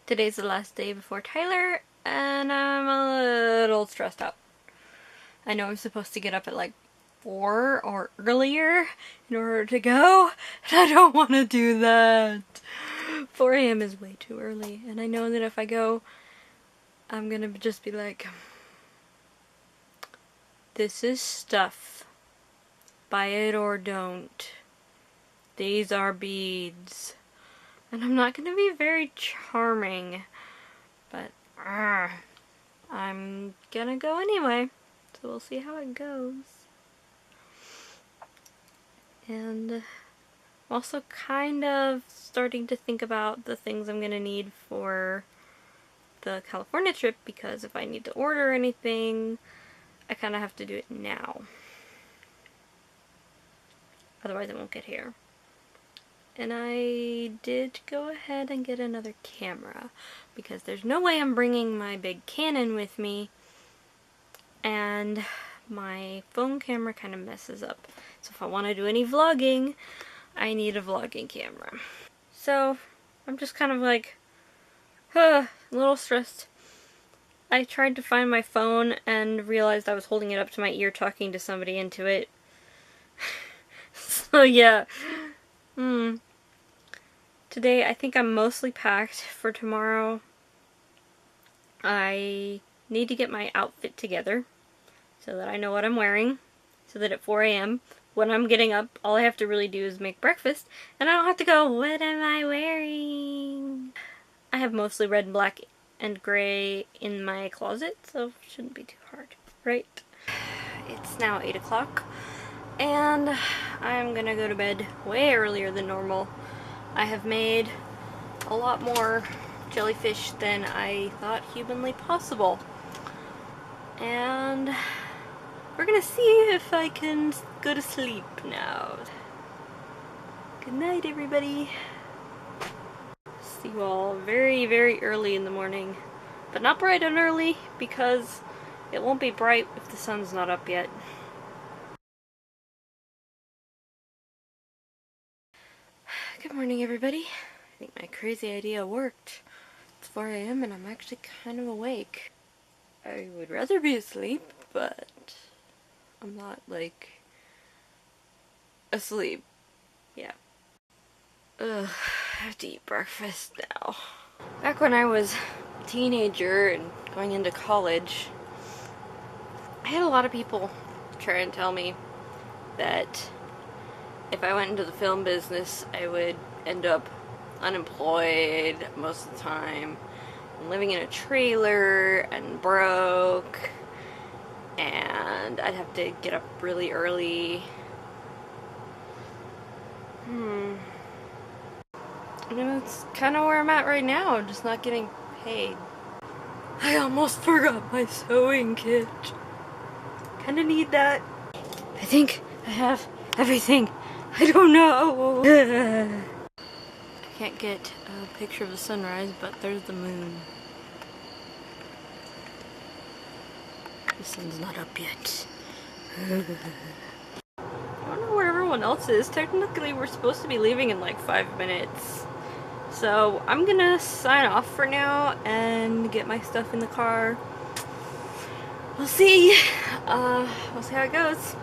Today's the last day before Tyler, and I'm a little stressed out. I know I'm supposed to get up at like 4 or earlier in order to go, and I don't want to do that. 4 a.m. is way too early, and I know that if I go, I'm gonna just be like, this is stuff. Buy it or don't. These are beads. And I'm not gonna be very charming, but I'm gonna go anyway, so we'll see how it goes. And I'm also kind of starting to think about the things I'm gonna need for the California trip, because if I need to order anything, I kind of have to do it now. Otherwise it won't get here. And I did go ahead and get another camera, because there's no way I'm bringing my big Canon with me, and my phone camera kind of messes up. So if I want to do any vlogging, I need a vlogging camera. So I'm just kind of like, a little stressed. I tried to find my phone and realized I was holding it up to my ear talking to somebody into it. So yeah. Today, I think I'm mostly packed for tomorrow. I need to get my outfit together so that I know what I'm wearing, so that at 4 a.m. when I'm getting up, all I have to really do is make breakfast, and I don't have to go, what am I wearing? I have mostly red, black, and gray in my closet, so it shouldn't be too hard, right? It's now 8 o'clock, and I'm gonna go to bed way earlier than normal. I have made a lot more jellyfish than I thought humanly possible. And we're gonna see if I can go to sleep now. Good night, everybody. See you all very, very early in the morning. But not bright and early, because it won't be bright if the sun's not up yet. Good morning, everybody. I think my crazy idea worked. It's 4 a.m. and I'm actually kind of awake. I would rather be asleep, but I'm not, like, asleep. Yeah. Ugh, I have to eat breakfast now. Back when I was a teenager and going into college, I had a lot of people try and tell me that if I went into the film business, I would end up unemployed most of the time, living in a trailer and broke, and I'd have to get up really early. And it's kind of where I'm at right now, just not getting paid. I almost forgot my sewing kit. Kinda need that. I think I have everything. I don't know. I can't get a picture of the sunrise, but there's the moon. The sun's not up yet. I don't know where everyone else is. Technically, we're supposed to be leaving in like 5 minutes. So I'm gonna sign off for now and get my stuff in the car. We'll see. We'll see how it goes.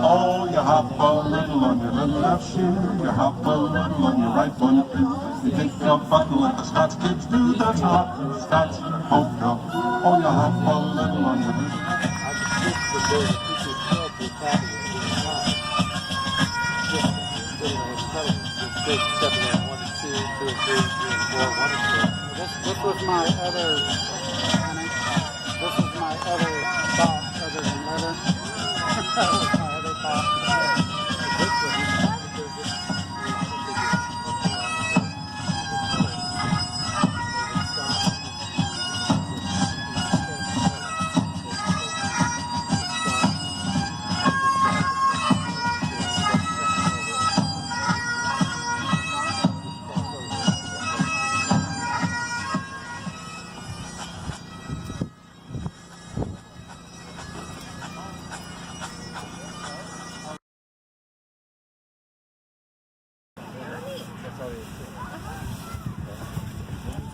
Oh, you hop a little on your left shoe, you hop a little on your right one too. You think you're buckle like the Scots kids do, that's not Scots polka. Oh, you hop a little on your This was my other, honey. This is my other thought other than leather. That was my other thought.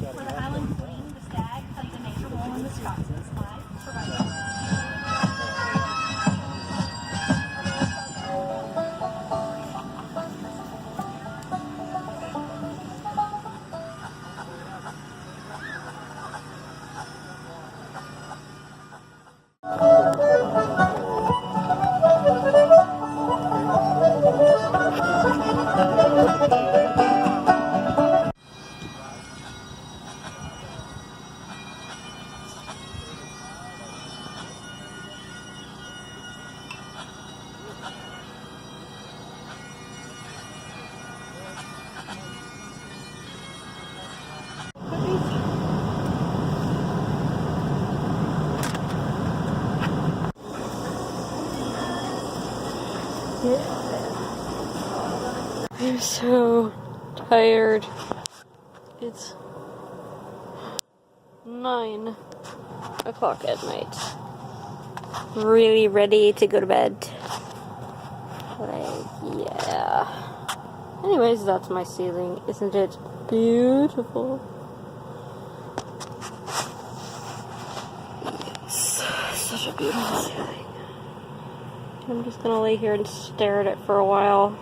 For the Highland Queen, the stag, played a major role in the Scotsman's life, providing I'm so tired. It's 9 o'clock at night. Really ready to go to bed. Like, yeah. Anyways, that's my ceiling. Isn't it beautiful? Yes, such a beautiful ceiling. I'm just gonna lay here and stare at it for a while.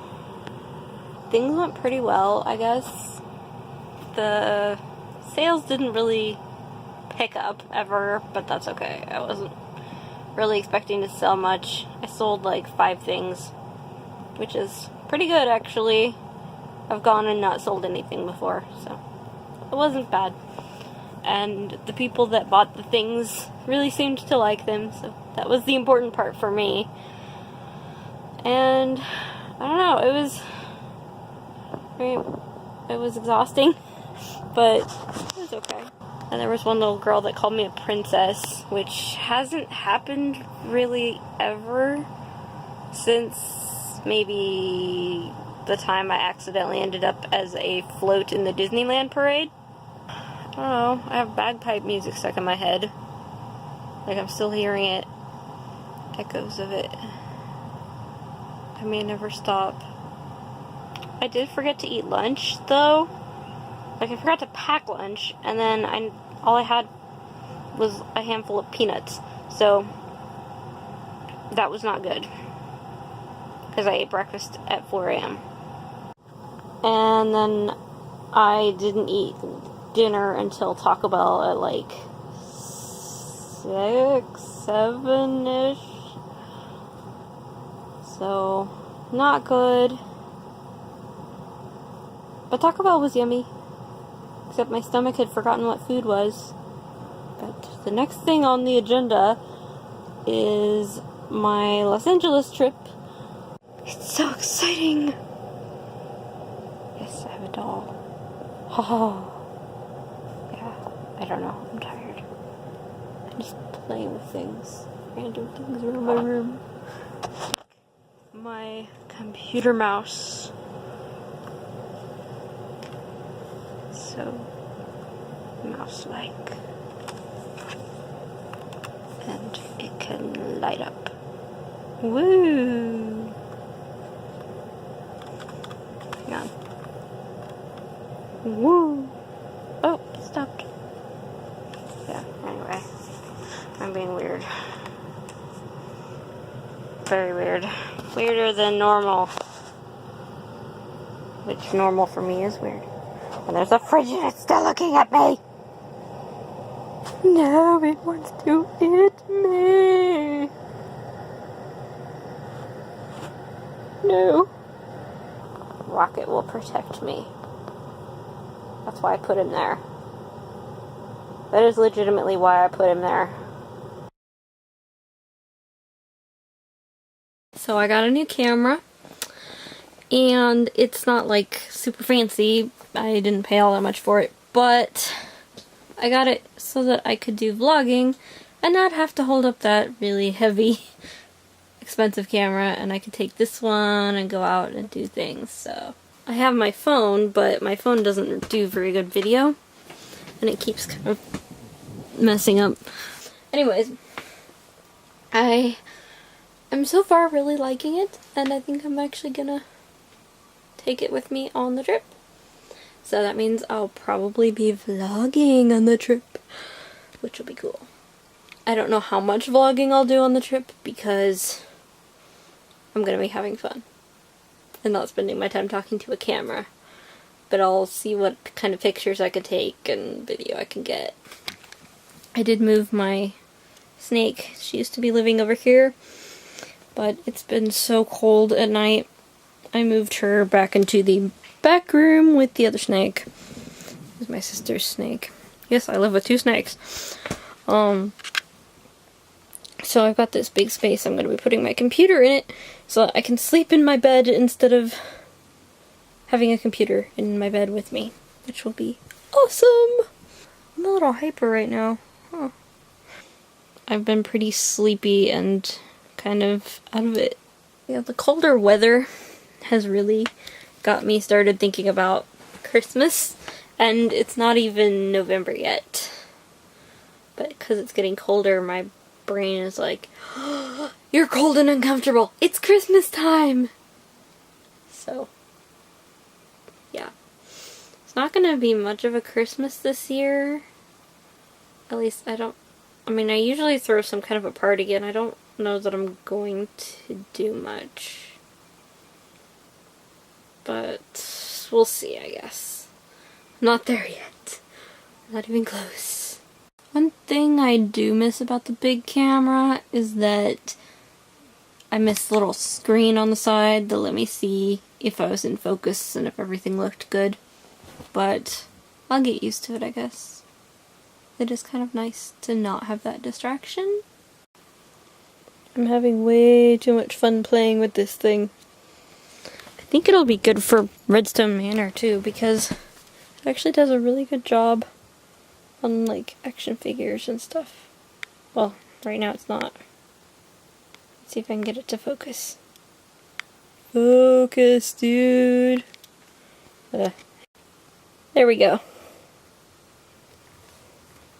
Things went pretty well, I guess. The sales didn't really pick up ever, but that's okay. I wasn't really expecting to sell much. I sold like 5 things, which is pretty good actually. I've gone and not sold anything before, so it wasn't bad. And the people that bought the things really seemed to like them, so that was the important part for me. And I don't know, it was exhausting, but it was okay. And there was one little girl that called me a princess, which hasn't happened really ever since maybe the time I accidentally ended up as a float in the Disneyland parade. I don't know, I have bagpipe music stuck in my head. Like I'm still hearing it. Echoes of it. I may never stop. I did forget to eat lunch, though. Like, I forgot to pack lunch, and then all I had was a handful of peanuts. So, that was not good. Because I ate breakfast at 4 a.m. And then I didn't eat dinner until Taco Bell at like 6, 7-ish. So, not good. But Taco Bell was yummy. Except my stomach had forgotten what food was. But the next thing on the agenda is my Los Angeles trip. It's so exciting! Yes, I have a doll. Oh. Yeah, I don't know. I'm tired. I'm just playing with things. Random things around my room. My computer mouse. So mouse-like, and it can light up. Woo! Hang on. Woo! Oh, it stopped. Yeah, anyway. I'm being weird. Very weird. Weirder than normal. Which normal for me is weird. And there's a fridge and it's still looking at me! No, it wants to hit me! No. Rocket will protect me. That's why I put him there. That is legitimately why I put him there. So I got a new camera, and it's not like super fancy. I didn't pay all that much for it, but I got it so that I could do vlogging and not have to hold up that really heavy, expensive camera, and I could take this one and go out and do things. So I have my phone, but my phone doesn't do very good video, and it keeps kind of messing up. Anyways, I am so far really liking it, and I think I'm actually gonna take it with me on the trip. So that means I'll probably be vlogging on the trip, which will be cool. I don't know how much vlogging I'll do on the trip because I'm gonna be having fun and not spending my time talking to a camera. But I'll see what kind of pictures I could take and video I can get. I did move my snake. She used to be living over here, but it's been so cold at night. I moved her back into the back room with the other snake. This is my sister's snake. Yes, I live with 2 snakes. So I've got this big space. I'm going to be putting my computer in it so that I can sleep in my bed instead of having a computer in my bed with me, which will be awesome. I'm a little hyper right now. Huh. I've been pretty sleepy and kind of out of it. Yeah, the colder weather has really got me started thinking about Christmas, and it's not even November yet. But because it's getting colder, my brain is like, oh, you're cold and uncomfortable. It's Christmas time! So, yeah. It's not gonna be much of a Christmas this year. At least I usually throw some kind of a party, and I don't know that I'm going to do much. But we'll see, I guess. I'm not there yet. Not even close. One thing I do miss about the big camera is that I miss the little screen on the side that let me see if I was in focus and if everything looked good. But I'll get used to it, I guess. It is kind of nice to not have that distraction. I'm having way too much fun playing with this thing. I think it'll be good for Redstone Manor too, because it actually does a really good job on like action figures and stuff. Well, right now it's not. Let's see if I can get it to focus. Focus, dude. There we go.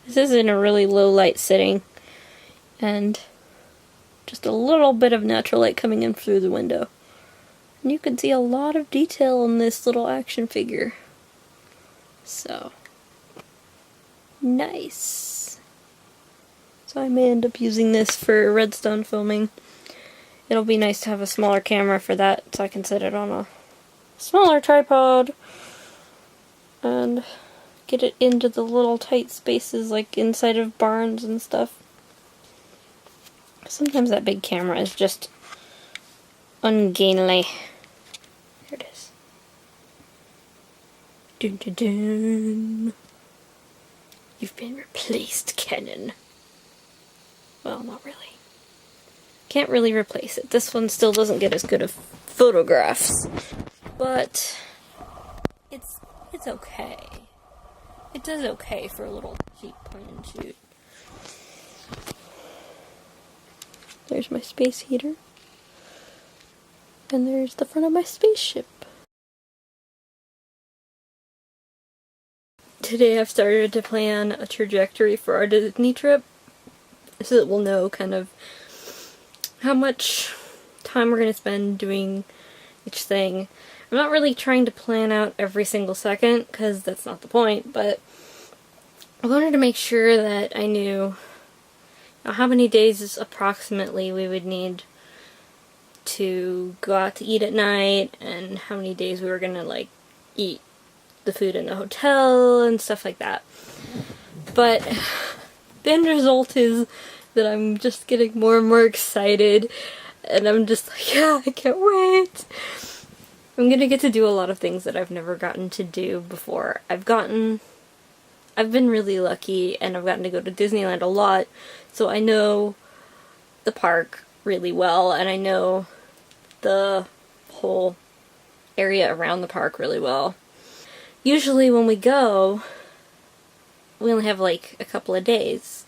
This is in a really low light setting, and just a little bit of natural light coming in through the window. And you can see a lot of detail in this little action figure. So, nice. So I may end up using this for redstone filming. It'll be nice to have a smaller camera for that, so I can set it on a smaller tripod and get it into the little tight spaces like inside of barns and stuff. Sometimes that big camera is just ungainly. Here it is. Dun dun dun. You've been replaced, Canon. Well, not really. Can't really replace it. This one still doesn't get as good of photographs, but it's okay. It does okay for a little cheap point and shoot. There's my space heater. And there's the front of my spaceship. Today I've started to plan a trajectory for our Disney trip, so that we'll know kind of how much time we're going to spend doing each thing. I'm not really trying to plan out every single second, because that's not the point, but I wanted to make sure that I knew how many days approximately we would need to go out to eat at night, and how many days we were gonna like eat the food in the hotel and stuff like that. But the end result is that I'm just getting more and more excited, and I'm just like, yeah, I can't wait. I'm gonna get to do a lot of things that I've never gotten to do before. I've been really lucky, and I've gotten to go to Disneyland a lot, so I know the park really well, and I know the whole area around the park really well. Usually when we go, we only have like a couple of days.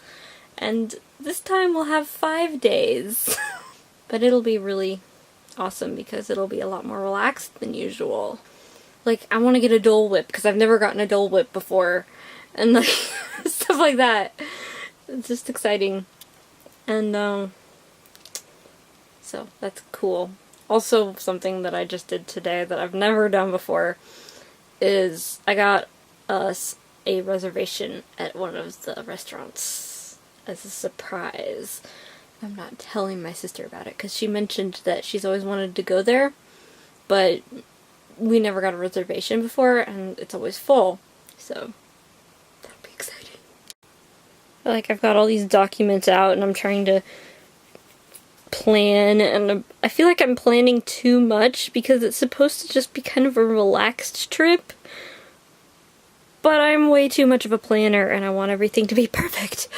And this time we'll have 5 days. But it'll be really awesome because it'll be a lot more relaxed than usual. Like, I want to get a Dole Whip because I've never gotten a Dole Whip before. And like, stuff like that. It's just exciting. And so that's cool. Also, something that I just did today that I've never done before is I got us a reservation at one of the restaurants as a surprise. I'm not telling my sister about it because she mentioned that she's always wanted to go there, but we never got a reservation before and it's always full, so that'll be exciting. Like, I've got all these documents out and I'm trying to plan, and I feel like I'm planning too much because it's supposed to just be kind of a relaxed trip, but I'm way too much of a planner and I want everything to be perfect.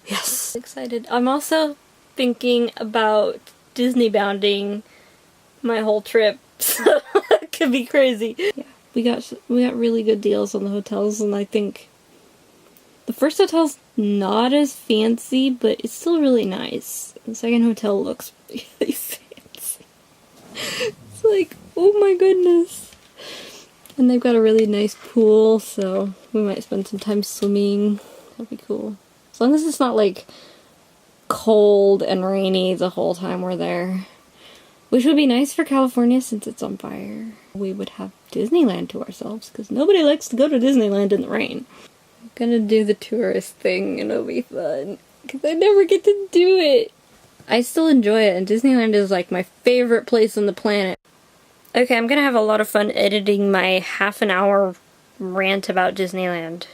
Yes. Excited. I'm also thinking about Disney bounding my whole trip, so it could be crazy. Yeah, we got really good deals on the hotels, and I think the first hotel's not as fancy, but it's still really nice. The second hotel looks really fancy. It's like, oh my goodness. And they've got a really nice pool, so we might spend some time swimming. That'd be cool. As long as it's not like cold and rainy the whole time we're there. Which would be nice for California since it's on fire. We would have Disneyland to ourselves because nobody likes to go to Disneyland in the rain. I'm gonna do the tourist thing and it'll be fun because I never get to do it. I still enjoy it, and Disneyland is like my favorite place on the planet. Okay, I'm gonna have a lot of fun editing my half an hour rant about Disneyland.